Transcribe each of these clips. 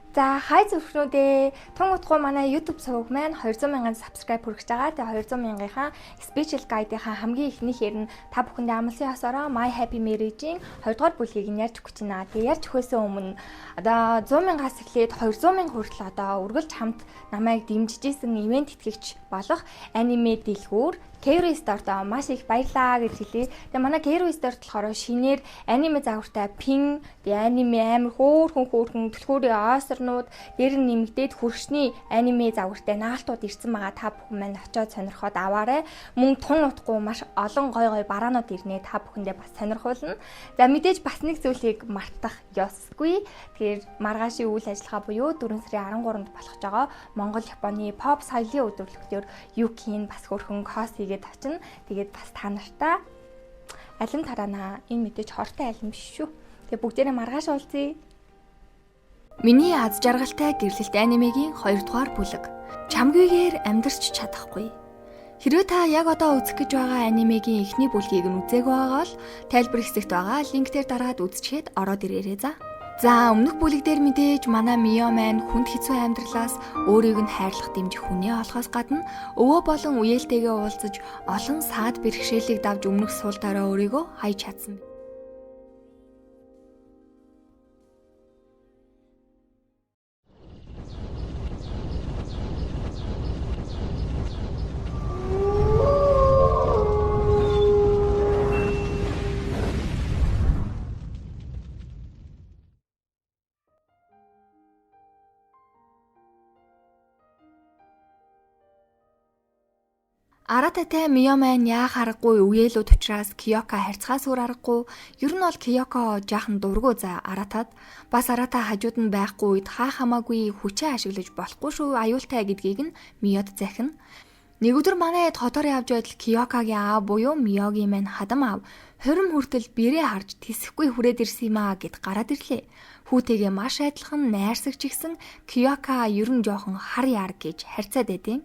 За хай зөвхнүүдээ тун утгуу манай YouTube суваг маань 200 мянган subscribe хүргэж байгаа. Тэгээ 200 мянгийнхаа special guide-ийнхаа хамгийн ихнийхээр нь та бүхэндээ амлсан ясаараа My Happy Marriage-ийн 2 дугаар бүлгийг нь ярьж өгч байна. Тэгээ ярьж өгөхөөс өмнө одоо 100 мянгаас эхлээд 200 мянга хүртэл одоо үргэлж хамт намайг дэмжиж исэн ивент тэтгэгч болох аниме дэлгүүр Kero Store маш их баярлаа гэж хэлье. Тэгээ манай Kero Store болохоор шинээр аниме загвартай пин, тэгээ аниме амар хөөрхөн түлхүүрийн осорнууд, дээр нь нэмэгдээд хөршний аниме загвартай наалтууд ирсэн байгаа. Та бүхэн маань очиод сонирхоод аваарай. Мөн тун утгагүй маш олон гой бараанууд ирнэ. Та бүхэндээ бас сонирхуулна. За мэдээж бас нэг зүйлийг мартах ёсгүй. Тэгэхээр маргаашийн үйл ажиллагаа буюу 4 сарын 13-нд болох байгаа Монгол Японы pop соёлын өдрөлтөөр Юкийн бас хөрхөн коси очино. Тэгээд бас та нартаа алим тараана. Энэ мэдээж хортой алим биш шүү. Тэгээд бүгдээрээ маргааш уулзъя. Миний аз жаргалтай гэрлэлт анимегийн 2 дугаар бүлэг. Чамгүйгээр амьдарч чадахгүй. Хэрвээ та яг одоо үзэх гэж байгаа анимегийн эхний бүлгийг нь үзээгүй байгаа бол тайлбар хэсэгт байгаа линктээр дараад үзчихэд ороод ирээрэй за. За өмнөх бүлэг дээр мэдээж манай Мио маань хүнд хэцүү амьдралаас өөрийг нь хайрлах дэмжих хүнээ олохоос гадна өвөө болон үеэлтэйгээ уулзаж олон саад бэрхшээлийг давж өмнөх сул дорой өөрийгөө хайж чадсан. Арататай Мио маань яа харахгүй үеэлүүд учраас Киоко харьцахаас өөр аргагүй. Ер нь бол Киоко жаахан дургу за Аратад бас Арата хажууд нь байхгүй үед хаа хамаагүй хүчээ ашиглаж болохгүй шүү аюултай гэдгийг нь Миод захина. Нэг өдөр манай хотоор явж байтал Киокогийн аав буюу Миогийн маань хадам аав хорим хүртэл бэрээ харж тисэхгүй хүрээд ирсэн юм аа гэд гараад ирлээ. Хүүтэйгээ маш адилхан найрсагч гисэн Киоко ер нь жоохон хар яар гэж харьцаад байдیں۔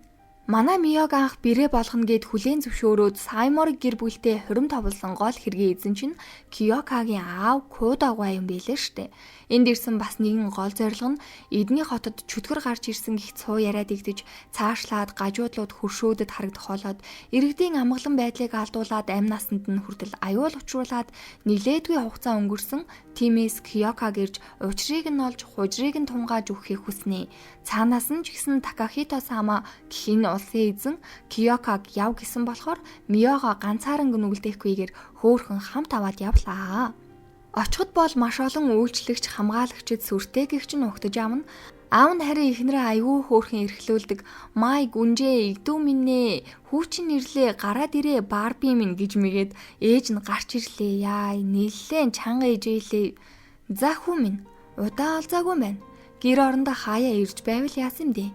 Манай Миог анх бэрээ болгоно гэд хүлээн зөвшөөрөөд Сайморыг гэр бүлтэй хорим товлсон гол хэргийн эзэн чинь Киокогийн аав Кудагуа юм байлээ штэ. Энд ирсэн бас нэгэн гол зорилго нь эдний хотод чөтгөр гарч ирсэн гих цуу яриад игдэж цаашлаад гажуудлууд хөршөөдөд харагдах болоод иргэдийн амгалан байдлыг алдуулаад амь насанд нь хүртэл аюул учруулад нилээдгүй хугацаа өнгөрсөн. Тиймээс Киоко гэрж учрыг нь олж хужрыг нь тунгааж өгөхийг хүснэ. Цаанаас нь ч гэсэн Такахито сама гэх энэ улсын эзэн Киоког яв гэсэн болохоор Миого ганцааран нүгэлдэхгүйгээр хөөхөн хамт аваад явлаа. Очиход бол маш олон үйлчлэгч хамгаалагчид сүртэй гихч нь угтаж амна. Аав нь харин эхнэрээ аягүй хөөрхөн эрхлүүлдэг. Май гүнжээ игдүү минь хүүчин ирлээ гараад ирээ Барби минь гэж мэгээд ээж нь гарч ирлээ. Яа нэлээд чанга ээжээлээ. За хүү минь удаа олзаагүй байна. Гэр орондоо хаяа ирж байвал яасан бэ?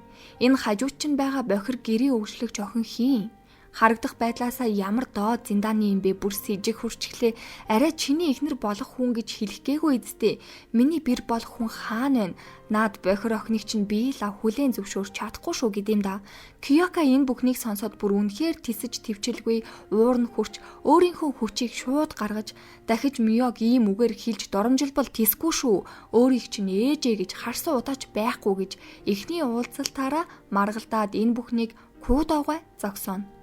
Энэ хажууд чинь байгаа бохир гэрийн өвчлөгч охин хийн. Харагдах байдлаасаа ямар доод зиндааны юм бэ бүр сэжиг хурчглээ. Арай чиний эхнэр болох хүн гэж хэлэх гээгүй эцтэй. Миний бэр болох хүн хаана вэ? Наад бохир охиныг чинь би л хүлээн зөвшөөрч чадахгүй шүү гэдэм да. Киоко энэ бүхнийг сонсоод бүр үнэхээр тисэж твчилгүй уур нь хурч өөрийнхөө хүчийг шууд гаргаж дахиж Миог ийм үгээр хэлж доромжилбол тисгүй шүү. Өөрийг чинь ээжээ гэж харсан удаач байхгүй гэж эхний уулзалтаараа маргалдаад энэ бүхнийг Кудагуа зогсооно.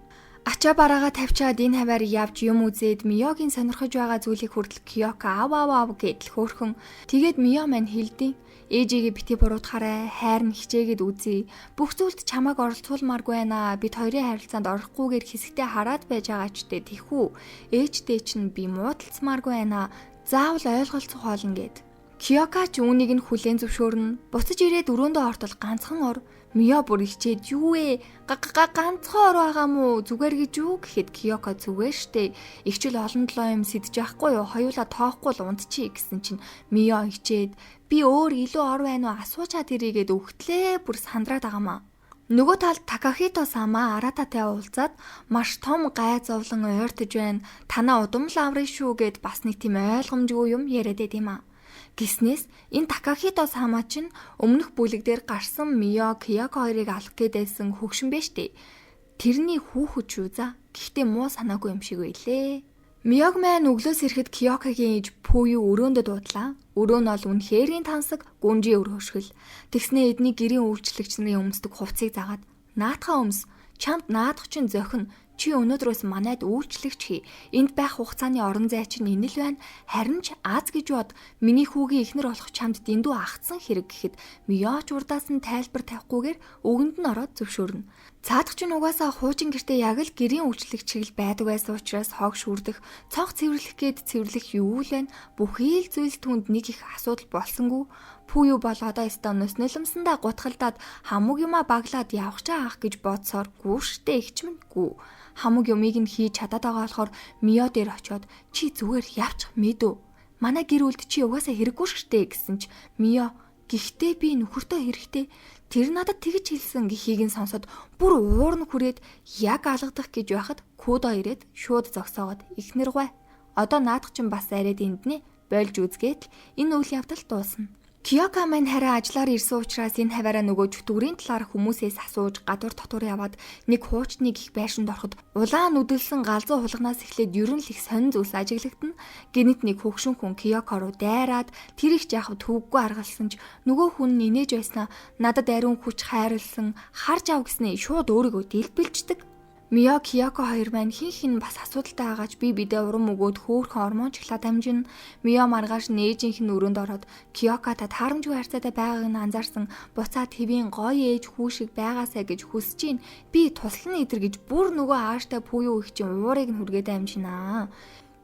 Ачаа бараага тавьчаад энэ хаваар явж юм үзээд Миогийн сонирхож байгаа зүйлийг хүртэл Киоко аав гэдэл хөөхөн. Тэгээд Мио маань хэлдэг. Ээжигээ бити буруутахаарай, хайр нь хичээгээд үзье. Бүх зүйлд чамааг оролцуулмааргүй байна. Бид хоёрын харилцаанд орохгүйгээр хэсэгтээ хараад байж байгаа ч тэхүү. Ээжтэй чинь би муудалцмааргүй байна. Заавал ойлголцох болно гэд. Киоко ч үүнийг нь хүлээн зөвшөөрнө. Буцаж ирээд өрөөндөө ортол ганцхан ор. Мио бүр хичээд юу вэ? Ганцхан ор байгаа мó? Зүгээр гэж юу гэхэд Киоко зүгээр штэ. Ихчл олон толоо юм сэдэж яахгүй юу? Хоёулаа тоохгүй л унтчих гэсэн чинь Мио хичээд би өөр илүү ор байна уу? Асуучаад ирээгээд өгтлээ бүр сандраад байгаамаа. Нөгөө талд Такахито сама Арататай уулзаад маш том гай зовлон ойртож байна. Танаа удам л аврын шүү гэд бас нэг тийм ойлгомжгүй юм яриад байт юм аа. Гиснээс энэ Такахито сама чинь өмнөх бүлэг дээр гарсан Мио Киоко хоёрыг алах гэдээсэн хөгшин байж тээ. Тэрний хүүхэд шүү за. Гэхдээ муу санаагүй юм шиг байлээ. Миог маань өглөөс ирэхэд Киокогийн ээж Пүю өрөөндө дуудлаа. Өрөө нь ол үнэхэрийн тансаг гүнжийн өр хөшгөл. Тэгснээ эдний гэрийн үйлчлэгч нарын өмсдөг хувцсыг загаад наатахаа өмс. Чамд наадах чинь зохин. Чи өнөөдрөөс манайд үйлчлэгч хий. Энд байх хугацааны орон зай чинь энэ л байна. Харин ч аз гэж бод. Миний хүүгийн эхнэр болох чамд дэндүү агтсан хэрэг гэхэд Миоч урдаас нь тайлбар тавихгүйгээр өгөнд нь ороод зөвшөөрнө. Цаадах чинь угаасаа хуучин гэртээ яг л гэрийн үйлчлэгч шиг л байдаг байсан учраас хог шүрдэх, цог цэвэрлэх гээд цэвэрлэх юу л байна. Бүхий л зүйл түнд нэг их асуудал болсонгүй. Пүү юу бол одоо станус нөлөмсөндөө гутгалдаад хамаг юма баглаад явах чаах гэж бодсоор гүүштэй ихч минь гүү. Хамаг юмыг нь хийж чадаад байгаа болохоор Мио дээр очиод чи зүгээр явчих мэдв. Манай гэр бүлд чи угаасаа хэрэггүй шгтэй гэсэн ч Мио гэхдээ би нөхөртөө хэрэгтэй. Тэр надад тэгж хэлсэн гэхийг нь сонсоод бүр уурн хүрээд яг алгадах гэж байхад Кудо ирээд шууд зогсоогоод ихнэр гуй. Одоо наадах чинь бас арайд энднэ болж үзгээд энэ үйл явдал дуусна. Киока маань хараа ажиллаар ирсэн учраас энэ хаваараа нөгөө чөтгөрийн талаар хүмүүсээс асууж гадуур дотор яваад нэг хуучны гих байшинд ороход улаан нүдэлсэн галзуу хулганаас эхлээд ерөн л их сонин зүйлс ажиглагдана. Гэнэт нэг хөгшин хүн Киоко руу дайраад тэр их жаахав төвөггүй аргалсан ч нөгөө хүн нинэж байснаа надад ариун хүч хайрлсан харж ав гэснээ шууд өөрийгөө дэлбэлждэг. Мио Киоко хоёр маань хин бас асуудалтай байгаач бидээ урам өгөөд хөөхөн ормоончлаад амжина. Мио маргааш нээжийнх нь өрөөнд ороод Киокотад харамжгүй харьцаатай байгааг нь анзаарсан. Буцаад хэвийн гоё ээж хүү шиг байгаасаа гэж хүсэж гин. Би туслан идэр гэж бүр нөгөө ааштай пүүю их чинь уурыг нь хүргээд амжинаа.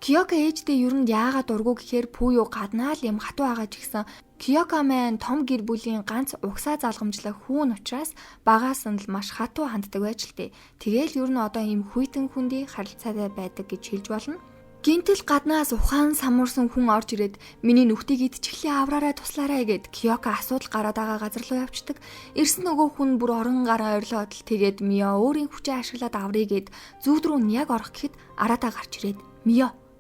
Киоко ээждээ ер нь яагаад дургу гэхээр пүүю гаднаа л юм хатуу байгаа ч гэсэн Киоко маань том гэр бүлийн ганц угсаа залгамжлах хүүн учраас багаас нь л маш хатуу ханддаг байж л тээ. Тэгээл ер нь одоо ийм хүйтэн хүндий харилцаатай байдаг гэж хэлж болно. Гинтэл гаднаас ухаан самуурсан хүн орж ирээд миний нүхтийг идчихлээ авраарай туслаарай гэд Киоко асуудал гараад байгаа газар руу явцдаг. Ирсэн нөгөө хүн бүр орон гараа ойрлоод л тэгээд Мио өөрийн хүчээ ашиглаад аврыг гэд зүүд рүү нь яг орох гэхэд араатаа гарч ирээд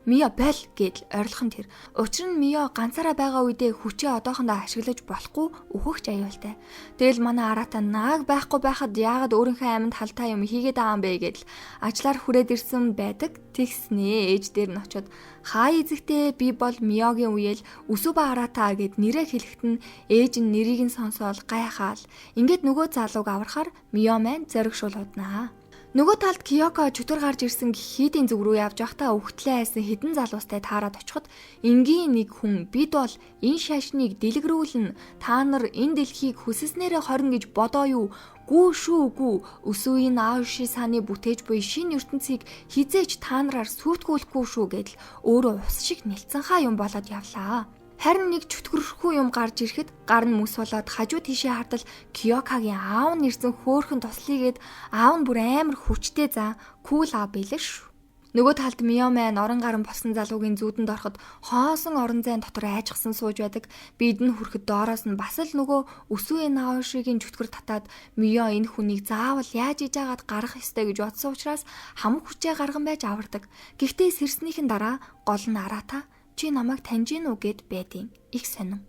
Мио бэл гэдэл ойрлох нь тэр. Учир нь Мио ганцаараа байгаа үедээ хүчээ одоохондоо ашиглаж болохгүй өөхөгч аюултай. Тэгэл манай араатаа нааг байхгүй байхад яагаад өөрийнхөө амьд халтаа юм хийгээд байгаа юм бэ гэдэл ажлаар хүрээд ирсэн байдаг. Тэгснээ ээж дээр нь очиод хаа эзэгтэй би бол Миогийн үеэл Үсүба араатаа гэд нэрээ хэлэхэд нь ээж нь нэрийг нь сонсоол гайхаал. Ингээд нөгөө залууг аврахаар Мио маань зоригшуулуднаа. Нөгөө талд Киоко чөтгөр гарч ирсэн хийдийн зүг рүү явж байхдаа өвгтлээ айсан хідэн залуустай таарад очиход энгийн нэг хүн бид бол энэ шашныг дэлгэрүүлнэ. Та нар энэ дэлхийг хүсснээрээ хорин гэж бодоо юу? Гүү шүү гүү. Өсүүийн ааши саны бүтээж буй шинэ ертөнцийг хизээч та нараар сүйтгүүлэхгүй шүү гэдэл өөрөө ус шиг нэлцэн хаа юм болоод явлаа. Харин нэг чөтгөрөхгүй юм гарч ирэхэд гар нь мөс болоод хажуу тийшээ хардал Киокагийн аав нь ирсэн хөөхөн туслыгээд аав нь бүр амар хүчтэй за кул аа билээ шүү. Нөгөө талд Мио маань орон гарan болсон залуугийн зүүдэнд ороход хоосон орон зайн дотор айжгсан сууж байдаг. Бид нь хүрэхэд доороос нь бас л нөгөө өсвийн аашигийн чөтгөр татаад Мио энэ хүнийг заавал яаж иж агаад гарах ёстой гэж бодсон учраас хамаг хүчээ гарган байж авардаг. Гэхдээ сэрснийхэн дараа гол нь араата чи намайг таньж гин үү гэд байдیں۔ Их сонин.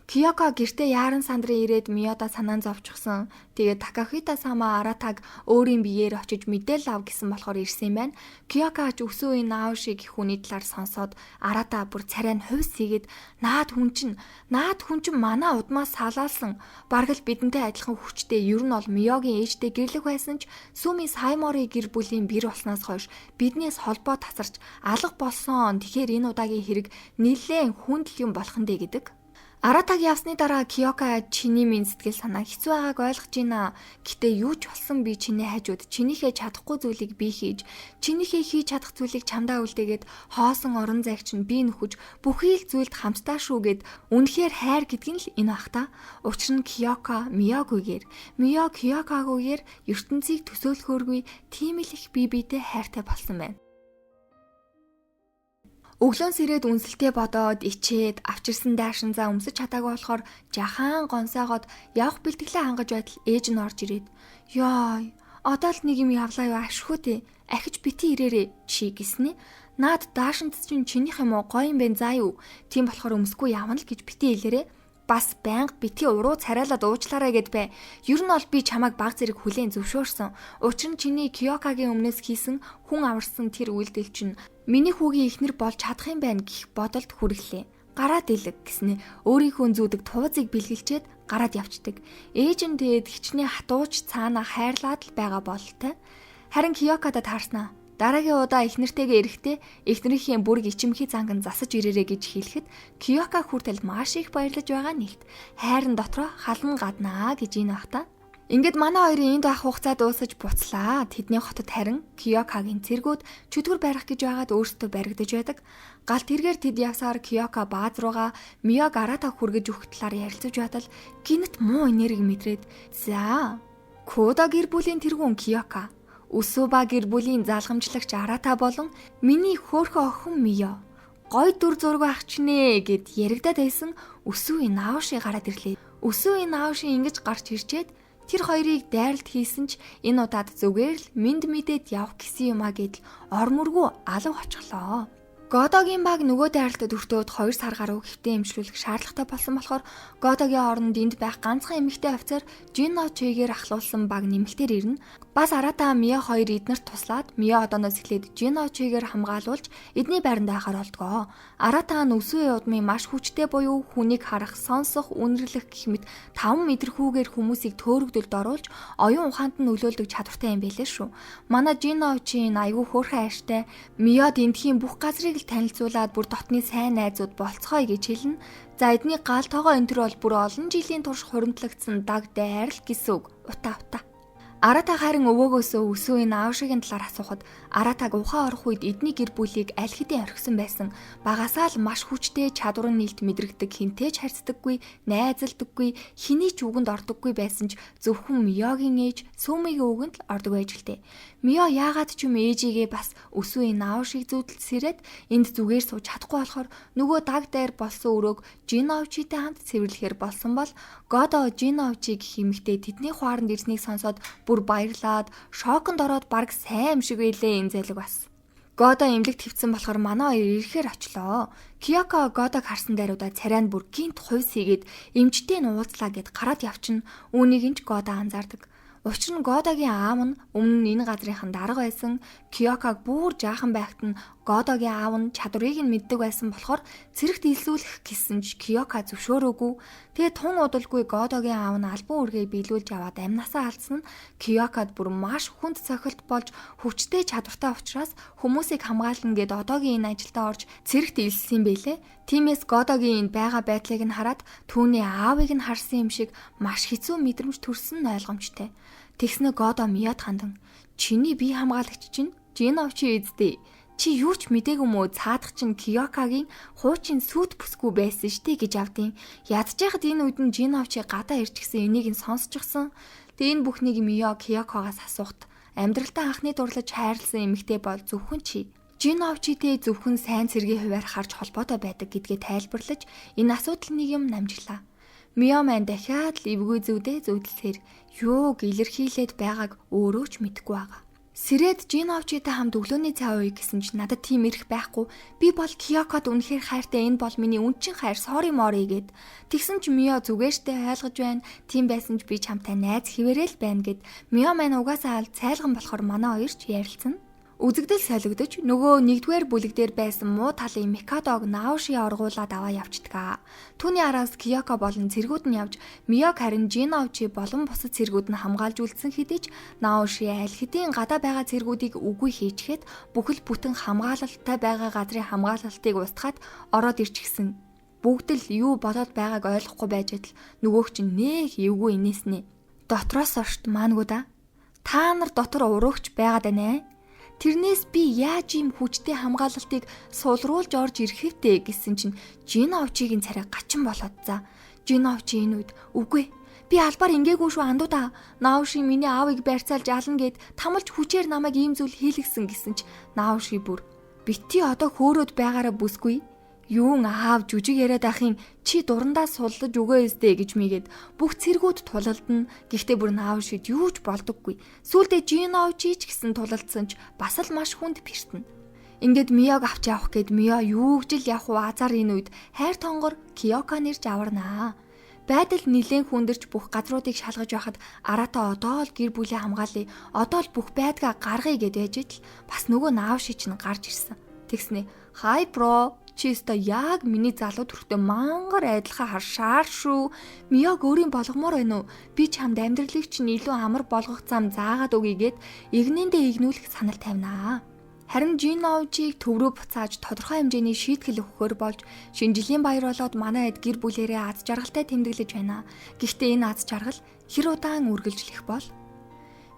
Киоко гэртээ яаран сандрын ирээд Миода санаан зовчихсон. Тэгээд Такахита сама аратаг өөрийн биеэр очиж мэдээлэл ав гэсэн болохоор ирсэн юм байна. Киоко ч өсөөний наавши гэх хүний талаар сонсоод арата бүр царай нь хувьс хийгээд наад хүн чинь манай удмаас салаалсан. Бараг л бидэнтэй адилхан хүчтэй. Ер нь бол Миогийн ээжтэй гэрлэх байсан ч Сүми Саймори гэр бүлийн бэр болсноос хойш биднээс холбоо тасарч алга болсон. Тэгэхээр энэ удаагийн хэрэг нэлээд хүндэл юм болох нь гэдэг. Аратаг явсны дараа Киоко чиний минь сэтгэл санаа хэцүү байгааг ойлгож байна. Гэтэ юу ч болсон би чиний хажууд чинийхээ чадахгүй зүйлийг би хийж, чинийхээ хийж чадах зүйлийг чамдаа үлдээгээд хоосон орон зайг чинь би нөхөж бүхий л зүйлд хамтдаа шүүгээд үнэхээр хайр гэдэг нь л энэ бах та. Учир нь Киоко Миогүйгээр, Мио Киокогүйгээр ертөнцийг төсөөлөхөөргүй тийм л их бие биедээ хайртай болсон байна. Өглөөнс ирээд үнсэлтэй бодоод ичээд авчирсан даашин за өмсөж чадаагүй болохоор жахан гонсоогоод явах бэлтгэлээ хангаж байтал ээж нь орж ирээд ёо одоо л нэг юм явлаа юу ашхүүтэй ахиж бити ирээрээ чи гэснэ. Наад даашинт чинь чинийх юм уу гоё юм бэ заа юу. Тийм болохоор өмсөхгүй явна л гэж бити хэлээрээ. Бас байнга бити уруу царайлаад уучлаарай гэд бай. Ер нь бол би чамайг баг зэрэг хүлээн зөвшөөрсөн. Учир нь чиний Киокагийн өмнөөс хийсэн хүн аварсан тэр үйлдэл чинь миний хүүгийн эхнэр болж чадах юм байна гэх бодолд хүрэхлээ. гараад илэг гэснээ өөрийнхөө зүүдэг туузыг бэлгэлчээд гараад явцдаг. Ээж нь тэгээд хичнээн хатууч цаана хайрлаад л байгаа бололтой. Харин Киёкадад харснаа. Дараагийн удаа эхнэртэйгээ ирэхдээ эхнэрийнхээ бүрэг ичимхий занган засаж ирээрэй гэж хэлэхэд Киёка хүртэл маш их баярлаж байгаа нэгт. Хайрын дотроо халан гаднаа гэж ийн ахта. Ингээд манай хоёрын энд байх хугацаа дуусаж буцлаа. Тэдний хотод харин Киёкагийн цэргүүд чөтгөр барих гэж байгаад өөрсдөө баригдаж байдаг. Галт тэргээр тэд явсаар Киёка бааз руугаа Миёг Арата хүргэж өгөх талаар ярилцаж байтал гинт муу энерги мэдрээд за Кода гэр бүлийн тэргүүн Киёка, Усуба гэр бүлийн залгамжлагч Арата болон миний хөөхөн охин Миё гой дүр зураг ахчнэ гэд яригадад байсан Усуи Наоши гараад ирлээ. Усуи Наоши ингэж гарч ирчээд тэр хоёрыг дайралт хийсэн ч энэ удаад зүгээр л мэд мэдээд явах гэсэн юм а гэдэл ормөргүй алав очихлоо. Годогийн баг нөгөө дайралтад өртөөд 2 сар гаруй хэвтэ эмчлүүлэх шаардлагатай болсон болохоор Годогийн оронд энд байх ганцхан эмэгтэй офицер Жиночигээр ахлуулсан баг нэмэлтээр ирнэ. Бас Арата Миё хоёр эднэрт туслаад Миё одооноос эхлээд Жиночигээр хамгаалуулж эдний байранд байхаар болдгоо. Арата нь Усуи удмын маш хүчтэй буюу хүнийг харах, сонсох, үнэрлэх гэх мэт 5 мэдрэхүүгээр хүмүүсийг төөрөгдөлд оруулж оюун ухаанд нь нөлөөлдөг чадвартай юм байлээ шүү. Манай Жиночи энэ аягүй хөөрхөн хайртай. Миёд эндхийн бүх газрыг танилцуулаад бүр дотны сайн найзууд болцгоё гэж хэлнэ. За эдний гал тоогоо энэ төр бол бүр олон жилийн турш хуримтлагдсан даг дайрал гэсэн үг. Ута. Арата харин өвөөгөөсөө Усуи Наошигийн талаар асуухад Аратаг ухаан орох үед эдний гэр бүлийг аль хэдийн орхисон байсан. Багасаа л маш хүчтэй чадвар нээлт мэдрэгдэг, хинтээж харьцдаггүй, найзалдаггүй, хэний ч үгэнд ордоггүй байсан ч зөвхөн Миёгийн ээж Сүмигийн үгэнд л ордог байж гэлтэй. Миё яагаад ч юм ээжигээ бас Усуи Наошиг зүүдэлсэрээд энд зүгээр сууж чадахгүй болохоор нөгөө даг дайр болсон өрөөг Жиночитэй хамт цэвэрлэхээр болсон бол Годо Жиночи гэх эмэгтэй тэдний хуаранд ирснийг сонсоод бүр баярлаад шоконд ороод баг сайн юм шиг байлээ энэ зайлиг бас. Годо эмнэлэгт хэвцсэн болохоор манай хоёр ирэхээр очлоо. Киёко Годог харсан дайруудаа царайнд бүр гинт хувьс хийгээд эмчтэй нь уулзлаа гэд гараад явчин үүнийг нь ч Годо анзаардаг. Учир нь Годогийн аав нь өмнө нь энэ газрынхан дарга байсан. Киёког бүр жаахан байхад нь Годогийн аав нь чадварыг нь мэддэг байсан болохоор цэрэгт илсүүлэх гэсэн ч Киёка зөвшөөрөөгүй. Тэгээ тун удалгүй Годогийн аав нь албан үргээ биелүүлж аваад амнасаа алдсан нь Киёкод бүр маш хүнд цохилт болж хүчтэй чадвартай учраас хүмүүсийг хамгаална гэд одоогийн энэ ажилдаа орж цэрэгт илссэн юм бэлээ. Тиймээс Годогийн энэ байгаа байдлыг нь хараад түүний аавыг нь харсан юм шиг маш хэцүү мэдрэмж төрсөн нь ойлгомжтой. Тэгснэ Годо Миёд хандан чиний бие хамгаалагч чинь Жиночи эздээ. Чи юу ч мдээгүй мүү цаадах чинь Киёкагийн хуучин сүт бүсгүй байсан штэ гэж авдیں۔ Ядчихад энэ үед нь Жиночи гадаа ирчихсэн энийг нь сонсчихсон. Тэгээ энэ бүхнийг Миё Киёкогоос асуухт амьдралдаа анхны дурлаж хайрлсан эмэгтэй бол зөвхөн чи. Жиночитэй зөвхөн сайн цэргийн хуваар харж холбоотой байдаг гэдгээ тайлбарлаж энэ асуудал нэг юм намжглаа. Миё маань дахиад л эвгүй зүудээ зүудэлсээр юуг илэрхийлээд байгааг өөрөө ч мэдэхгүй байгаа. Сэрээд Жиночитэй хамт өглөөний цай ууя гэсэн чинь надад тийм ирэх байхгүй. Би бол Киёкод үнэхээр хайртай, энэ бол миний үнчин хайр, sorry mori гэд. Тэгсэн чи Миё зүгээрштэй ойлгож байна. Тийм байсан ч би чамтай найз хэвээрэл байна гэд. Миё маань угаасаа аль цайлган болохоор манай хоёр ч ярилцсан. Үзэгдэл солигдож нөгөө нэгдүгээр бүлэг дээр байсан муу талын Микадог Наоши оргуулад аваа явчихдаг. Түүний араас Киёко болон цэргүүд нь явж Миёг харин Жиночи болон бусад цэргүүд нь хамгаалж үлдсэн хэдий ч Наоши аль хэдийн гадаа байгаа цэргүүдийг үгүй хийчихэд бүхэл бүтэн хамгаалалттай байгаа газрын хамгаалалтыг устгаад ороод ирчихсэн. Бүгд л юу болоод байгааг ойлгохгүй байж адил нөгөөх чинь нэг эвгүй инээснэ. Дотроос оршд маангуудаа та нар дотор уруугч байгаад байна. Тэрнээс би яаж ийм хүчтэй хамгаалалтыг суулруулж орж ирэхвтэ гэсэн чинь Жиночигийн царай гачин болоод за. Жиночи энэ үед үгүй би албаар ингээгүй шүү андуудаа. Наоши миний аавыг барьцаалж ална гэд тамалж хүчээр намайг ийм зүйл хийлгсэн гэсэн ч Наоши бүр бити одоо хөөрөөд байгаараа бүсгүй. Юун аав жүжиг яриад ахын чи дурандаа суллаж өгөө өсдөө гэж мигээд бүх цэргүүд тулалдана. Гэхдээ бүр Наошид юу ч болдоггүй. Сүүлдээ Жиночи ч гэсэн тулалдсан ч бас л маш хүнд пиртэн. Ингээд Миёг авч явах гээд Миё юуг жил явах азар энэ үед хайр тонгор Киёко нэрж аварнаа. Байдал нилээн хүндэрч бүх газруудыг шалгаж байхад Арата одоо л гэр бүлийн хамгаалъя. Одоо л бүх байдгаа гаргая гэд байж итл бас нөгөө Наоши ч нь гарч ирсэн. Тэгснэ хай бро чи өстө яг миний залуу төрхтэй мангар айдлахаа харшаар шүү. Миёг өөрийн болгомоор байна уу? Би чамд амьдралыг чинь илүү амар болгох зам заагаад өгье гэд игнэндээ игнүүлэх санал тавинаа. Харин Жиновжийг төв рүү буцааж тодорхой хэмжээний шийтгэл өгөхөр болж шинэ жилийн баяр болоод манай эд гэр бүлээрээ аз жаргалтай тэмдэглэж байна. Гэхдээ энэ аз жаргал хэр удаан үргэлжлэх бол?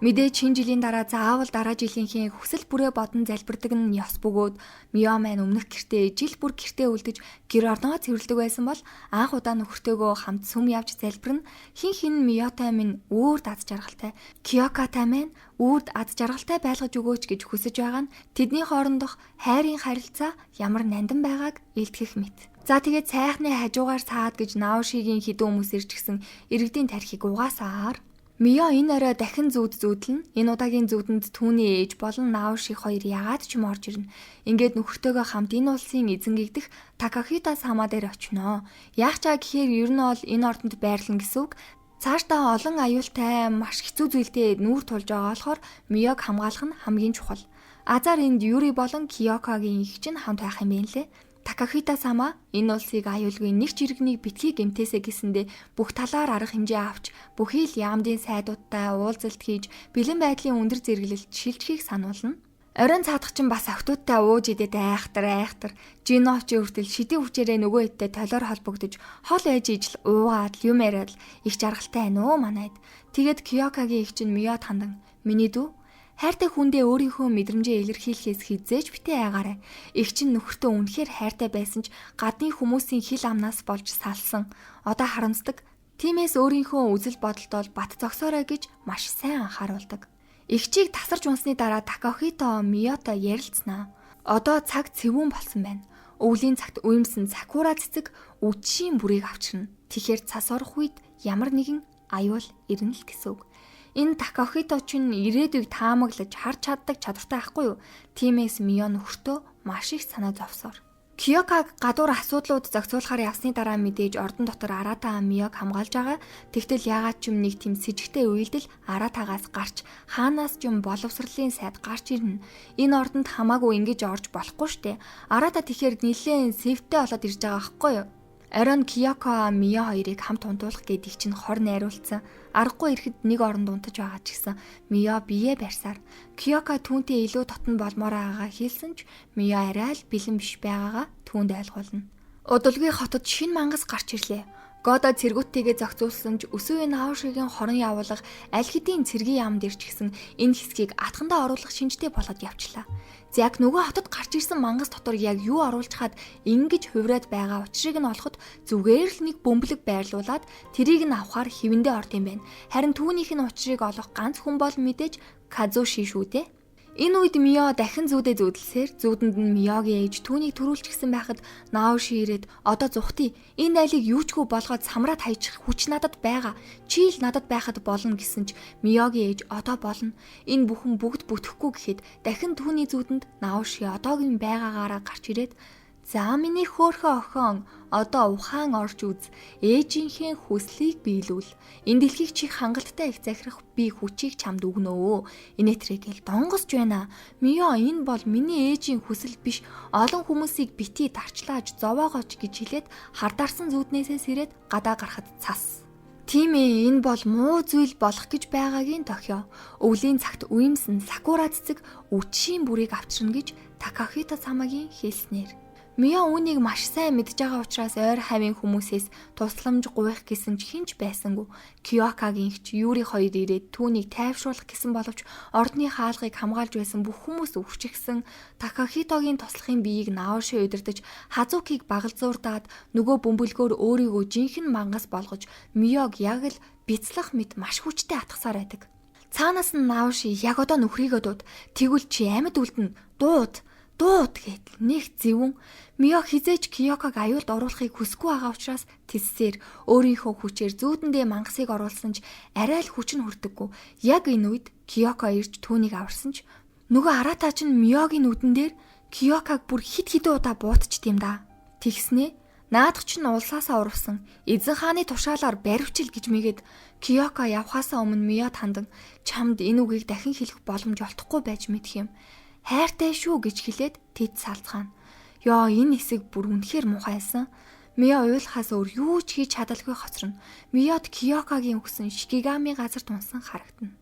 Мэдээж шинэ жилийн дараа заавал дараа жилийнхээ хүсэл бүрээ бодон залбирдаг нь ёс бөгөөд Мио маань өмнөх гэртээ жил бүр гэртээ үлдэж гэр орноо цэвэрлдэг байсан бол анх удаа нөхөртөөгөө хамт сүм явж залбирна. Хин Миотай минь үрд аз жаргалтай, Киёкатай маань үрд аз жаргалтай байлгаж өгөөч гэж хүсэж байгаа нь тэдний хоорондох хайрын харилцаа ямар нандин байгааг илтгэх мэт. За тэгээд сайхны хажуугаар цаад гэж Наошигийн хідэн хүмүүс ирж гисэн иргэдийн тархийг угаасаар Мио энэ орой дахин зүүдлэн энэ удаагийн зүүдэнд түүний ээж болон Наоши хоёр ягаад ч юм орж ирнэ. Ингээд нөхөртөөгөө хамт энэ улсын эзэнгийгдэх Такахита сама дээр очиноо. Яах чаа гэхээр ер нь бол энэ ордонд байрлана гэсэн үг. Цаашдаа олон аюултай маш хэцүү зүйлдээ нүүр тулж байгаа болохоор Миог хамгаалах нь хамгийн чухал. Азар энд Юри болон Киёкагийн их чинь хамт байх юм байна лээ. Такахита сама энэ улсыг аюулгүй нэг ч иргэнийг битгий гэмтээсэ гэсэндээ бүх талаар арга хэмжээ авч бүхий л яамдын сайдуудтай уулзалт хийж бэлэн байдлын өндөр зэрэглэлд шилжихийг сануулна. Оройн цаадах чинь бас охтуудтай ууж идээд айхтар Жиновч хүртэл шидийн хүчээрээ нөгөө хэдтэй толиор холбогдож хол ээж ижил уугаад юм яриад их жаргалтай байна уу манайд. Тэгээд Киёкагийн их чинь Мио тандан миний дүү хайртай хүндээ өөрийнхөө мэдрэмжээ илэрхийлэхээс хизээж битээ айгаарай. Их чинь нөхөртөө үнэхээр хайртай байсан ч гадны хүмүүсийн хил амнаас болж салсан. Одоо харамсдаг. Тиймээс өөрийнхөө үзэл бодолтой бат зогсоорой гэж маш сайн анхааруулдаг. Игчийг тасарч унсны дараа Такахито Миотой ярилцсанаа. Одоо цаг цэвүүн болсон байна. Өвлийн цагт уймсан сакура цэцэг үдшийн бүрийг авчирна. Тэгэхээр цас орох үед ямар нэгэн аюул ирнэ л гэсэн үг. Энэ Такахито ч ирээдүйг таамаглаж харж чаддаг чадвартай байхгүй юу? Тиймээс Мио нөхөртөө маш их санаа зовсоор. Киёкаг гадуур асуудлууд зохицуулахаар явсны дараа мэдээж ордон дотор Арата Миог хамгаалж байгаа. Тэгтэл яагаад ч юм нэг тийм сэжигтэй үйлдэл Аратагаас гарч хаанаас ч юм боловсролын сайд гарч ирнэ. Энэ ордонд хамаагүй ингэж орж болохгүй штэ. Арата тэгэхээр нэлээд сэвтэй болоод ирж байгаа байхгүй юу? Оройн Киёко Мио хоёрыг хамт унтуулах гэдэг чинь хор найруулсан. Аргагүй ирэхэд нэг оронд унтаж байгаа ч гэсэн Мио бие барьсаар Киёко түүнтэй илүү дотн болмоор байгаагаа хэлсэн ч Мио арай л бэлэн биш байгаагаа түүнд ойлгуулна. Удалгүй хотод шинэ мангас гарч ирлээ. Годо цэргүүттэйгээ зохицуулсан ч өсвийн Наошигийн хорон явуулах аль хэдийн цэргийн яамд ирж гисэн энэ хэсгийг атхандаа оруулах шинжтэй болоод явчлаа. Яг нөгөө хотод гарч ирсэн мангас дотор яг юу оруулж хаад ингэж хувраад байгаа учрыг нь олоход зүгээр л нэг бөмбөлөг байрлуулад тэрийг нь авахар хэвэндээ орд юм байна. Харин түүнийх нь учрыг олох ганц хүн бол мэдээж Казуши шүү дээ. Энэ үед Мио дахин зүүдэлсээр зүүдэнд нь Миогийн ээж түүнийг төрүүлчихсэн байхад Наоши ирээд одоо зүхтий энэ айлыг юучгүй болгоод самраад хайчих хүч надад байгаа. Чи л надад байхад болно гэсэн ч Миогийн ээж одоо болно. Энэ бүхэн бүгд бүтэхгүй гэхэд дахин түүний зүүдэнд Наоши одоогийн байгаагаараа гарч ирээд за миний хөөхөн охин одоо ухаан орж үз. Ээжийнхээ хүслийг биелүүл. Энэ дэлхийг чи хангалттай их захирах би хүчийг чамд өгнөө. Инээтрэгэл донгосч байна. Мио энэ бол миний ээжийн хүсэл биш. Олон хүмүүсийг бити дарчлааж зовоогооч гэж хэлээд хардарсан зүуднээсээ сэрээд гадаа гарахад цас. Тийм ээ, энэ бол муу зүйл болох гэж байгаагийн тохио. Өвлийн цагт уймсан сакура цэцэг үдшийн бүрийг авчирна гэж Такахито самагийн хэлснээр. Мио үүнийг маш сайн мэдж байгаа учраас ойр хавийн хүмүүсээс тусламж гуйх гэсэн ч хинч байсангүй. Киёкагийн ихч Юри хоёр ирээд түүнийг тайвшруулах гэсэн боловч ордны хаалгыг хамгаалж байсан бүх хүмүүс өвчгсөн. Такахитогийн туслахын биеийг Наоши удирдах Хазукиг багалзуурдаад нөгөө бөмбөлгөөр өөрийгөө жинхэнэ мангас болгож Миог яг л бяцлах мэт маш хүчтэй атгасаар байдаг. Цаанаас нь Наоши яг одоо нөхрийгөө дууд. Тэгвэл чи амьд үлдэн дууд гэдэл нэг зөвүүн Мио хизээч Киёкаг аюулд оруулахыг хүсэхгүй байгаа учраас тэссээр өөрийнхөө хүчээр зүүдэндээ мангасыг оруулсан ч арай л хүч нь хүрдэггүй. Яг энэ үед Киёко ирж түүнийг аварсан ч нөгөө Арата ч Миогийн нүдэн дээр Киёкаг бүр хит удаа буутчт юм да. Тэгснээ наадах ч улсаасаа урвсан эзэн хааны тушаалаар баривчил гэж мэгээд Киёко явхаасаа өмнө Мио тандан чамд энэ үгийг дахин хэлэх боломж олдохгүй байж мэдх юм. Хайртай шүү гэж хэлээд тэд салцгаана. Ёо энэ хэсэг бүр үнэхээр муухайсан. Мио уйлахаас өөр юу ч хийж чадалгүй хоцорно. Миод Киёкагийн өгсөн Шикигами газар тунсан харагдана.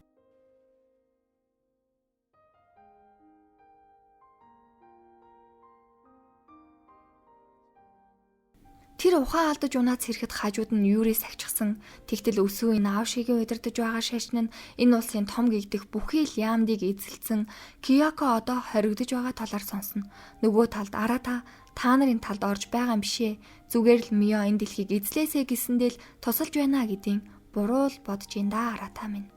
Тэр ухаан алдаж унаад сэрэхэд хажууд нь юурээс авчихсан. Тэгтэл өсвийн Наошигийн удирдах байгаа шашин нь энэ улсын том гэгдэх бүхий л яамдыг эзэлсэн. Киёко одоо хоригдож байгаа талаар сонсно. Нөгөө талд Арата та нарын талд орж байгаа юм бишээ. Зүгээр л Мио энэ дэлхийг эзлээсэй гэсэндээ л тусалж байна гэдгийг буруу л бодож ин да Арата минь.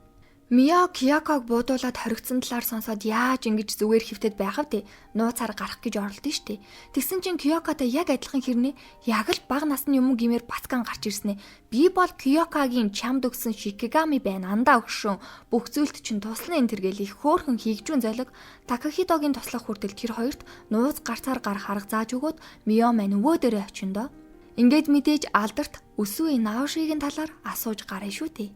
Мио Киёког буудуулаад хоригдсон талаар сонсоод яаж ингэж зүгээр хөвтөд байх вэ? Нууцаар гарах гэж оролдсон штэ. Тэгсэн чинь Киёкотой яг адилхан хэрнээ яг л бага насны юм гимээр бацкан гарч ирсэн ээ. Би бол Киёкогийн чамд өгсөн Шикигами байна. Андаа өгшөн. Бүх зүйлд чинь туслан энэ тэргээл их хөөрхөн хийгжүүн золиг. Такахидогийн туслах хүртэл тэр хоёрт нууц гарцаар гарах арга зааж өгөөд Мио маань өвөө дээрээ очин доо. Ингээд мэдээж алдарт өсвийн Наошигийн талаар асууж гарна шүү дээ.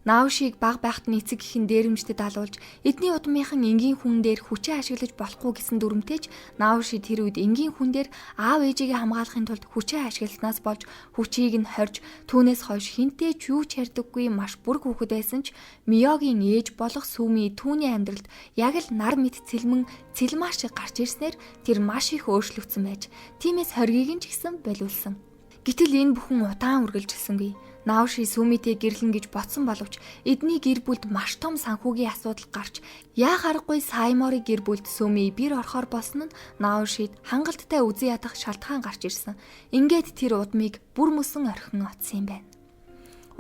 Наошиг баг байхад нь эцэг ихэн дээрэмжтэд алуулж эдний удмынхан энгийн хүн дээр хүчээ ашиглаж болохгүй гэсэн дүрмтэйч Наоши тэр үед энгийн хүн дээр аав ээжигээ хамгаалахын тулд хүчээ ашигласнаас болж хүчийг нь хорж түүнээс хойш хинтээ ч юу ч ярьдаггүй маш бүрг хүүхэд байсан ч Миогийн ээж болох Сүми түүний амьдралд яг л нар мэд цэлмэн цэлмаа шиг гарч ирснээр тэр маш их өөрчлөгдсөн байж тиймээс хоргийг нь ч гэсэн болиулсан. Гэтэл энэ бүхэн удаан үргэлжилсэнгүй. Наоши Сүмитэй гэрлэн гэж ботсон боловч эдний гэр бүлд маш том санхүүгийн асуудал гарч яах аргагүй Саймори гэр бүлд Сүми бэр орохоор болсон нь Наошид хангалттай үзэн ядах шалтгаан гарч ирсэн. Ингээд тэр удмыг бүр мөсөн орхин оцсон юм байна.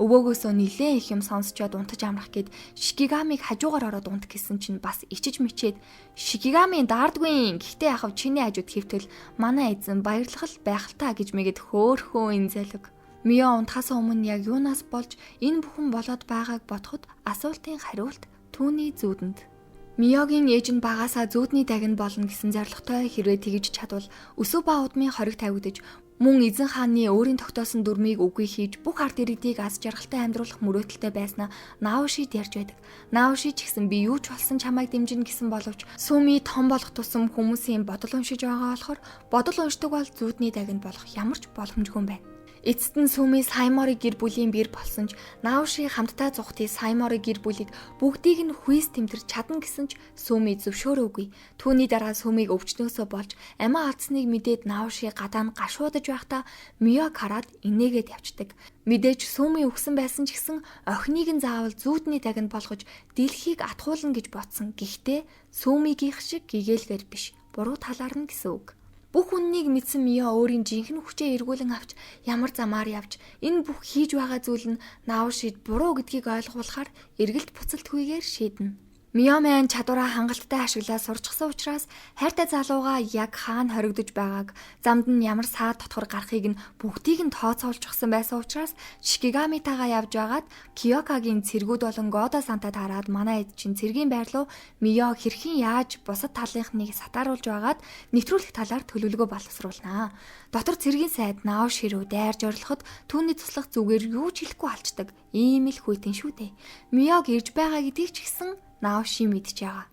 Өвөөгөөсөө нилээн их юм сонсчоод унтаж амрах гээд Шикигамиг хажуугаар ороод унт гэсэн чинь бас ичиж мичээд Шикигамийн даардгүй гэхдээ яхав чиний хажууд хэвтэл манай эзэн баярлах л байх л та гэж мэгэд хөөхөө энэ золиг. Мио унтахаас өмнө яг юунаас болж энэ бүхэн болоод байгааг бодоход асуултын хариулт түүний зүүдэнд. Миогийн ээж нь багасаа зүүдний дагин болно гэсэн зорилготой хэрвээ тэгж чадвал өсөв ба удмын хориг тавигдаж мөн эзэн хааны өөрийн тогтоосон дүрмийг үгүй хийж бүх ард иргэдийг аз жаргалтай амьдруулах мөрөөдөлтэй байснаа Наошид ярьж байдаг. Наоши ч гэсэн би юу ч болсон чамайг дэмжинэ гэсэн боловч Сүми том болох тусам хүмүүсийн бодол уншиж байгаа болохоор бодол уншдаг бол зүүдний дагинд болох ямар ч боломжгүй юм байна. Эцэст нь Сүми Саймори гэр бүлийн бэр болсон ч Наоши хамтдаа зугтыг Саймори гэр бүлийг бүгдийг нь хүйс тэмдэр чадна гэсэн ч Сүми зөвшөөрөөгүй. Түүний дараа Сүмиг өвчнөөсөө болж амиа алдсныг мэдээд Наоши гадаа нь гашуудаж байхдаа Мио хараад инээгээд явцдаг. Мэдээж Сүми өгсөн байсан ч гэсэн охиныг нь заавал зүүдний дагинд болгож дэлхийг атгуулна гэж бодсон. Гэхдээ Сүмигийнх шиг гэгээлгээр биш. Буруу талаар нь гэсэн үг. Бүх үннийг мэдсэн Мио өөрийн жинхэнэ хүчээ эргүүлэн авч ямар замаар явж энэ бүх хийж байгаа зүйл нь Наошид буруу гэдгийг ойлгуулахаар эргэлт буцалтгүйгээр шийднэ. Мио маань чадвараа хангалттай ашиглаад сурчсан учраас хайртай залууга яг хаана хоригдож байгааг замд нь ямар саад дотгор гарахыг нь бүгдийг нь тооцоолчихсан байсан учраас Шикигамитайгаа явж байгаад Киёкагийн цэргүүд болон Годо сантад хараад манай эд чинь цэргийн байрлуу Мио хэрхэн яаж бусад талынхныг сатааруулж байгаад нэвтрүүлэх талаар төлөвлөгөө боловсруулнаа. Дотор цэргийн сайд Наоши рүү дайрж орлоход түүний туслах зүгээр юу ч хэлэхгүй алчдаг. Ийм л хүйтэн шүү дээ. Миог ирж байгаа гэдгийг ч гэсэн Наоши мэдж байгаа.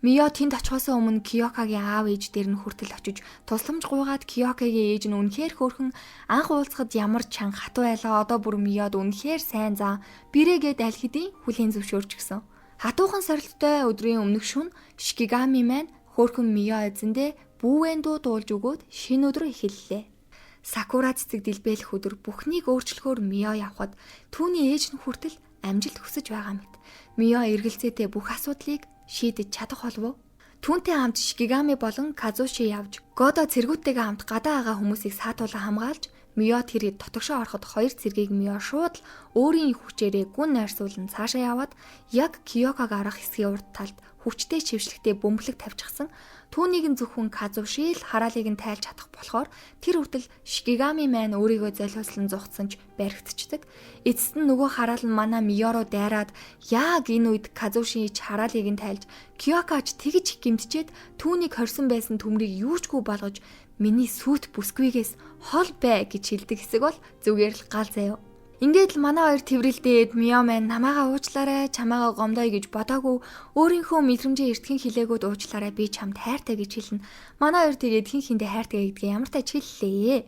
Мио тэнд очихоос өмнө Киёкагийн аав ээж дээр нь хүртэл очиж тусламж гуйгаад Киёкагийн ээж нь үнэхээр хөөрхөн анх уулзахад ямар чанга хатуу байлаа одоо бүр Миод үнэхээр сайн заа бирээгээд аль хэдийн хүлийн зөвшөөрч гисэн. Хатуухан сорилттой өдрийн өмнөх шөнө Шикигами маань хөөрхөн Мио эзэндээ бүүвэн дуу дуулж өгөөд шинэ өдрөө эхэллээ. Сакура цэцэг дэлбэлэх өдөр бүхнийг өөрчлөхөөр Мио явхад түүний ээж нь хүртэл амжилт хүсэж байгаа мэт. Мио эргэлзээтэй бүх асуудлыг шийдэж чадах болов уу? Түүнтэй хамт Шикигами болон Казуши явж Годо цэргүүдтэйгээ хамт гадаа байгаа хүмүүсийг саатуулан хамгаалж Мио тэрийг дотогшоо ороход хоёр цэргийг Мио шууд л өөрийн хүчээрээ гүн найрсуулан цаашаа яваад яг Киёког арах хэсгийн урд талд хүчтэй чившлэгтэй бөмбөлөг тавьчихсан. Түүнийг нь зөвхөн Казуши л хараалыг нь тайлж чадах болохоор тэр хүртэл Шикигами маань өөрийгөө золиослон зугтсан ч баригдчихдаг. Эцэст нь нөгөө хараал нь манай Мио руу дайраад яг энэ үед Казуши ч хараалыг нь тайлж Киёкач тэгж гимтчихэд түүнийг хорсон байсан төмрийг юучгүй болгож миний сүйт бүсгүйгээс хол бай гэж хэлдэг хэсэг бол зүгээр л гал заяа. Ингээд л манай хоёр тэврэлдээд Мио маань намайгаа уучлаарай, чамаагаа гомдоё гэж бодоогүй өөрийнхөө мэдрэмжээ эртхэн хэлээгүүд уучлаарай би чамд хайртай гэж хэлнэ. Манай хоёр тэгээд хин хиндэ хайртай гэдгээ ямар тач хэллээ.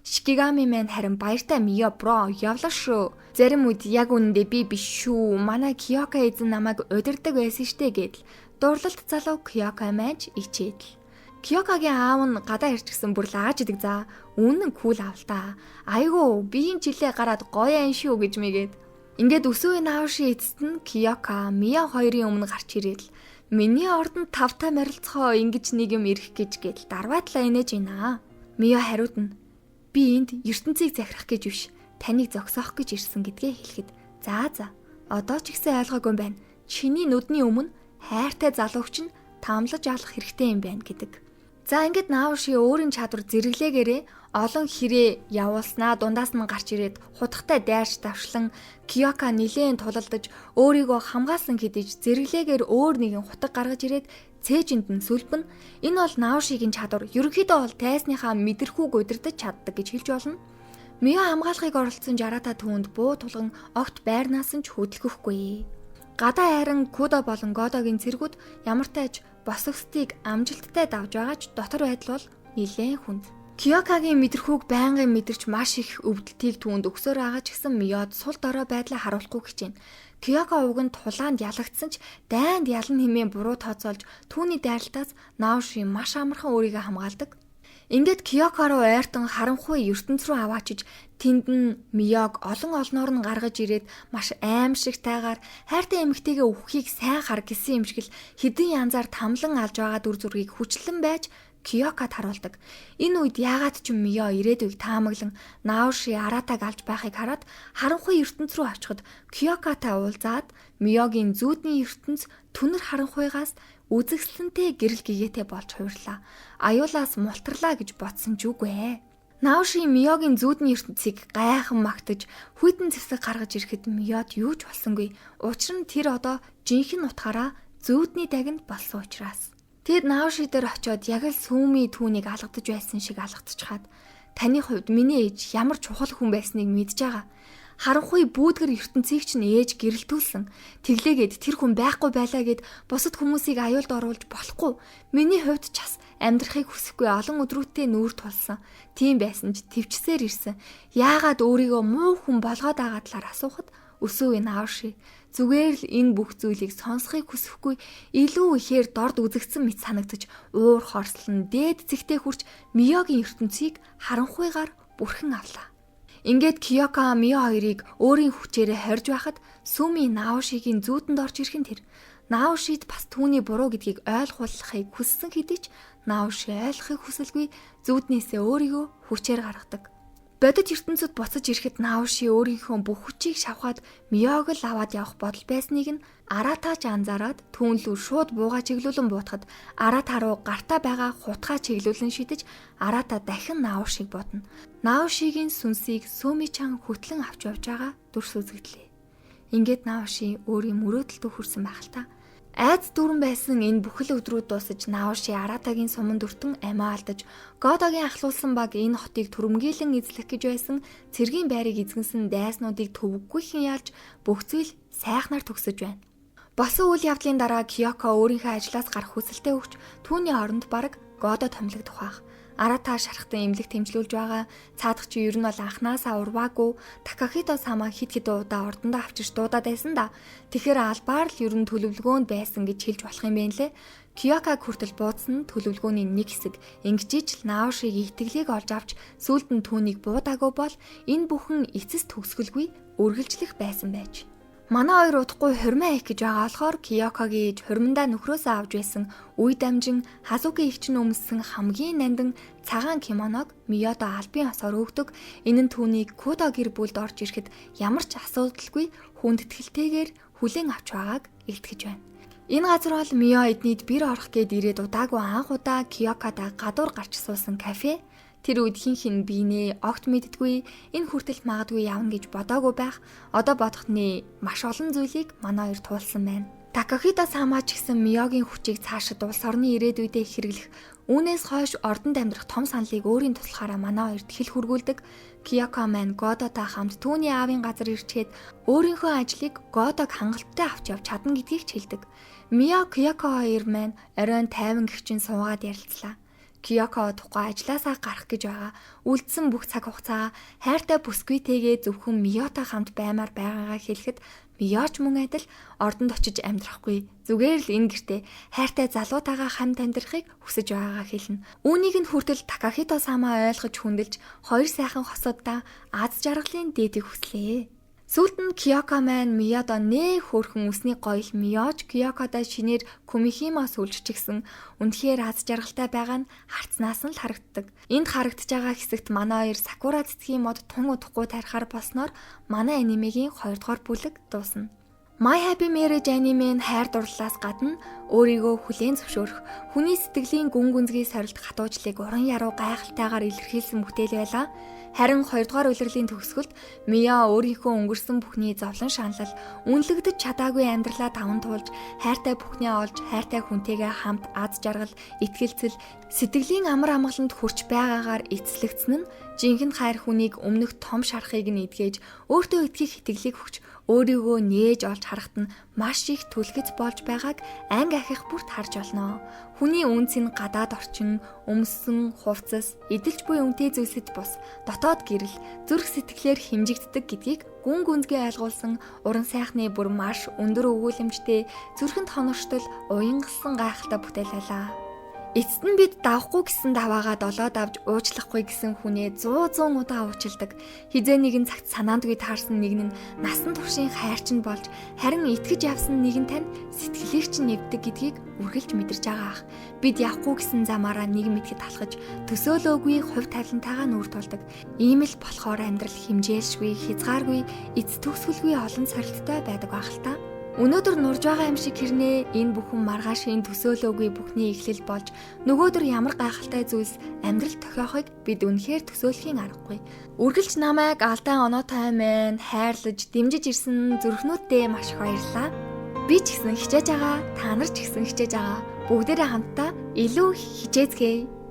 Шикигами маань харин баяртай Мио бро явлаа шүү. Зарим үед яг үнэндээ би биш шүү. Манай Киока эзэн намайг удирдаг байсан штэ гэдэл дурлалт залуу Киока маань ичээд. Киокагийн аав нь гадаа ирчихсэн бүр лааж идэг за. Үнэн кул авалтаа. Айгуу биеийн жилээ гараад гоё ан шүү гэж мэгээд. Ингээд өсвийн наавши эцэст нь Киока, Мио хоёрын өмнө гарч ирээд миний ордонд тавтай морилцохоо ингэж нэг юм ирэх гэж гэдэл дарваатлаа инээж байна. Мио хариулна. Би энд ертөнцийг захирах гэж биш, таныг зогсоох гэж ирсэн гэдгээ хэлэхэд за одоо ч ихсэн ойлгоогүй юм байна. Чиний нүдний өмнө хайртай залууч нь таамлаж алах хэрэгтэй юм байна гэдэг. За ингээд наавши өөрийн чадвар зэрэглээгээрээ олон хэрэг явуулснаа дундаас нь гарч ирээд хутгатай дайрч давшлан Киока нилээн тулалдаж өөрийгөө хамгаалсан хэдиж зэрэглээгээр өөр нэгэн хутаг гаргаж ирээд цээжинд нь сүлбэн энэ бол наавшигийн чадвар ерөнхийдөө бол тайсныхаа мэдрэхүүг удирдах чаддаг гэж хэлж болно. Мио хамгаалахыг оролцсон жарата түүнд буу тулган огт байрнаас нь ч хөдөлгөхгүй. Гадаа хайран Куда болон Годогийн цэргүүд ямар тааж босгостыг амжилттай давж байгаа ч дотор байдал бол нилээн хүнд. Киокагийн мэдрэхүүг байнгын мэдэрч маш их өвдөлтийг түүнд өгсөөр байгаа ч гэсэн Миод сул дорой байдлаа харуулахгүй хичээнэ. Киока уг нь тулаанд ялагдсан ч дайнд ялан хэмээн буруу тооцоолж түүний дайралтаас наавши маш амархан өөрийгөө хамгаалдаг. Ингээд Киока руу ойртон харанхуй ертөнц рүү аваачиж тэнд нь Миог олоноор нь гаргаж ирээд маш аимшигтайгаар хайртай эмэгтэйгээ өвөхийг сайн хар гэсэн юм шиг л хэдэн янзаар тамлан алж байгаа дүр зургийг хүчлэн байж Киокад харуулдаг. Энэ үед яагаад ч Мио ирээдүйг таамаглан наавши аратаг алж байхыг хараад харанхуй ертөнц рүү очиход Киокатай уулзаад Миогийн зүүдний ертөнц түнэр харанхуйгаас үзэгсэлэнтэй гэрэл гэгээтэй болж хувирлаа. Аюулаас мултарлаа гэж бодсон ч үгүй ээ. Наавши Миогийн зүүдний ертөнцийг гайхан магтаж хүйтэн зэвсэг гаргаж ирэхэд Миод юу ч болсонгүй. Учир нь тэр одоо жинхэнэ утгаараа зүүдний дагинд болсон учраас. Тэгэд наавши дээр очиод яг л Сүми түүнийг алгадаж байсан шиг алгадчихад таны хувьд миний ээж ямар чухал хүн байсныг мэдж байгаа. Харанхуй бүүдгэр ертөнцийг ч ээж гэрэлтүүлсэн. Тэглээгээд тэр хүн байхгүй байлаа гэд бусад хүмүүсийг аюулд оруулж болохгүй. Миний хувьд ч бас амьдрахыг хүсэхгүй олон өдрүүтээ нүүр тулсан. Тийм байсан ч төвчсээр ирсэн. Яагаад өөрийгөө муу хүн болгоод байгаа талаар асуухад өсөв наавши зүгээр л энэ бүх зүйлийг сонсохыг хүсэхгүй илүү ихээр дорд үзэгдсэн мэт санагдаж уур хорслон дээд зэгтээ хүрч Миогийн ертөнцийг харанхуйгаар бүрхэн авлаа. Ингээд Киока Мио хоёрыг өөрийн хүчээрээ хорж байхад Сүми наавшигийн зүүдэнд орж ирэх нь тэр. Наавшид бас түүний буруу гэдгийг ойлгуулахыг хүссэн хэдий ч наавши ойлгохыг хүсэлгүй зүүднээсээ өөрийгөө хүчээр гаргадаг. Бодит ертөнцид буцаж ирэхэд наавши өөрийнхөө бүх хүчийг шавхаад Миог л аваад явах бодол байсныг нь аратаач анзаараад түүнлүү шууд буугаа чиглүүлэн буутахад арата руу гартаа байгаа хутгаа чиглүүлэн шидэж арата дахин наавшиг бодно. Наавшигийн сүнсийг Сүми-чан хөтлөн авч явж байгаа дүрс үзэгдлээ. Ингээд наавши өөрийн мөрөөдөлд хүрсэн байх л та. Айц дүүрэн байсан энэ бүхэл өдрүүд дуусаж наавши аратагийн суманд өртөн амиа алдаж Годогийн ахлуулсан баг энэ хотыг түрэмгийлэн эзлэх гэж байсан цэргийн байрыг эзэнсэн дайснуудыг төвөггүйхэн ялж бүх зүйл сайхнаар төгсөж байна. Босон үйл явдлын дараа Киоко өөрийнхөө ажлаас гарах хүсэлтэд өгч түүний оронд бараг Годо томилогдох байх. Арата шархтан эмнэлэг тэмцлүүлж байгаа. Цаадах чи ер нь бол анхнаасаа урваагүй. Такахито сама хит хит удаа ордондоо авчирч дуудаад байсан да. Тэгэхээр албаар л ер нь төлөвлөгөөнд байсан гэж хэлж болох юм байна лээ. Киокаг хүртэл буудсан төлөвлөгөөний нэг хэсэг ингэж л наавшиг итгэлийг олж авч сүүлд нь түүнийг буудаагүй бол энэ бүхэн эцэс төгсгөлгүй үргэлжлэх байсан байж. Манай хоёр удахгүй хурмаа их гэж байгаа болохоор Киокогийн ээж хурмандаа нөхрөөсөө авч байсан үе дамжин Хазуки эгч нь өмссөн хамгийн нандин цагаан кимоног Миодо албан ёсоор өгдөг. Энэ нь түүнийг Кудо гэр бүлд орж ирэхэд ямар ч асуудалгүй хүндэтгэлтэйгээр хүлээн авч байгааг илтгэж байна. Энэ газар бол Мио эднийд бэр орох гээд ирээд удаагүй анх удаа Киокада гадуур гарч суусан кафе. Тэр үед хин биенээ огт мэддэггүй энэ хүртэл магадгүй явна гэж бодоогүй байх. Одоо бодохны маш олон зүйлийг манай хоёр туулсан байна. Такахито самаа ч гэсэн Миогийн хүчийг цаашид улс орны ирээдүйдээ хэрэглэх Үүнээс хойш ордонд амьдрах том саналыг өөрийн туслахаараа манай хоёрт хэл хүргүүлдэг. Киёко маань Годотой хамт түүний аавын газар ирчээд өөрийнхөө ажлыг Годог хангалттай авч явж чадна гэдгийг ч хэлдэг. Мио Киёко хоёр маань оройн тайван гихчин суугаад ярилцлаа. Киёко тухай ажилласаа гарах гэж байгаа. Үлдсэн бүх цаг хугацаа хайртай бүсгүйтэйгээ зөвхөн Миотой хамт баймаар байгаагаа хэлэхэд Миоч мөн адил ордонд очиж амьдрахгүй. Зүгээр л энэ гэртээ хайртай залуутайгаа хамт амьдрахыг хүсэж байгаагаа хэлнэ. Үүнийг нь хүртэл Такахито самаа ойлгож хүндэлж хоёр сайхан хосуудаа аз жаргалын дээдийг хүслээ. Сүүлд нь Киёко маань Миодо нээ хөөрхөн үсний гоёл Миоч Киёкодо шинээр Кумихимо сүлжчихсэн үнэхээр аз жаргалтай байгаа нь харцнаас нь л харагддаг. Энд харагдж байгаа хэсэгт манай хоёр Сакура цэцгийн мод тун удахгүй тарихаар болсноор манай анимегийн 2 дугаар бүлэг дуусна. My Happy Marriage anime нь хайр дурлалаас гадна өөрийгөө хүлээн зөвшөөрөх, хүний сэтгэлийн гүн гүнзгий сорилт хатуужлыг уран яруу гайхалтайгаар илэрхийлсэн бүтээл байлаа. Харин 2 дугаар улирлын төгсгөлд Мио өөрийнхөө өнгөрсөн бүхний зовлон шаналл, үнэлэгдэж чадаагүй амьдралаа даван туулж, хайртай бүхнээ олж, хайртай хүнтэйгээ хамт аз жаргал, итгэлцэл, сэтгэлийн амар амгаланд хүрч байгаагаар эцэлэгдсэн нь жинхэнэ хайр хүнийг өмнөх том шарахыг нь эдгэж, өөртөө итгэх итгэлийг өгч өөрийгөө нээж олж харахад нь маш их түлхэц болж байгааг анги ахих бүрт харж олноо. Хүний үнц нь гадаад орчин, өмссөн, хувцас, эдэлж буй үнэтэй зүйлсэд бус, дотоод гэрэл, зүрх сэтгэлээр хэмжигддэг гэдгийг гүн гүнзгий ойлгуулсан уран сайхны бүр маш өндөр өгүүлэмжтэй, зүрхэнд хонорштол, уянгалсан гайхалтай бүтээл байлаа. Эцэст нь бид давхгүй гэсэн даваагаа долоод авч уучлахгүй гэсэн хүнээ 100 удаа уучилдаг. Хизээ нэгэн цагт санаандгүй таарсан нэг нь насан туршийн хайрчин болж харин итгэж явсан нэг нь тань сэтгэлээр чинь нэвдэг гэдгийг үргэлж мэдэрч байгаа ах. Бид явахгүй гэсэн замаараа нэг мэдхэд талхаж төсөөлөөгүй хувь тавилантайгаа нүүр тулдаг. Ийм л болохоор амьдрал хэмжээлшгүй, хязгааргүй, эц төгсгөлгүй олон сорилттой байдаг байх л та. Өнөөдөр нурж байгаа юм шиг хэрнээ энэ бүхэн маргаашийн төсөөлөөгүй бүхний эхлэл болж нөгөөдөр ямар гайхалтай зүйлс амьдрал тохиохыг бид үнэхээр төсөөлхийн аргагүй. Үргэлж намайг алдаан оноотой мэн хайрлаж дэмжиж ирсэн зүрхнүүддээ маш их баярлалаа. Би ч гэсэн хичээж байгаа, та нар ч гэсэн хичээж байгаа. Бүгдээрээ хамтдаа илүү хичээцгээе.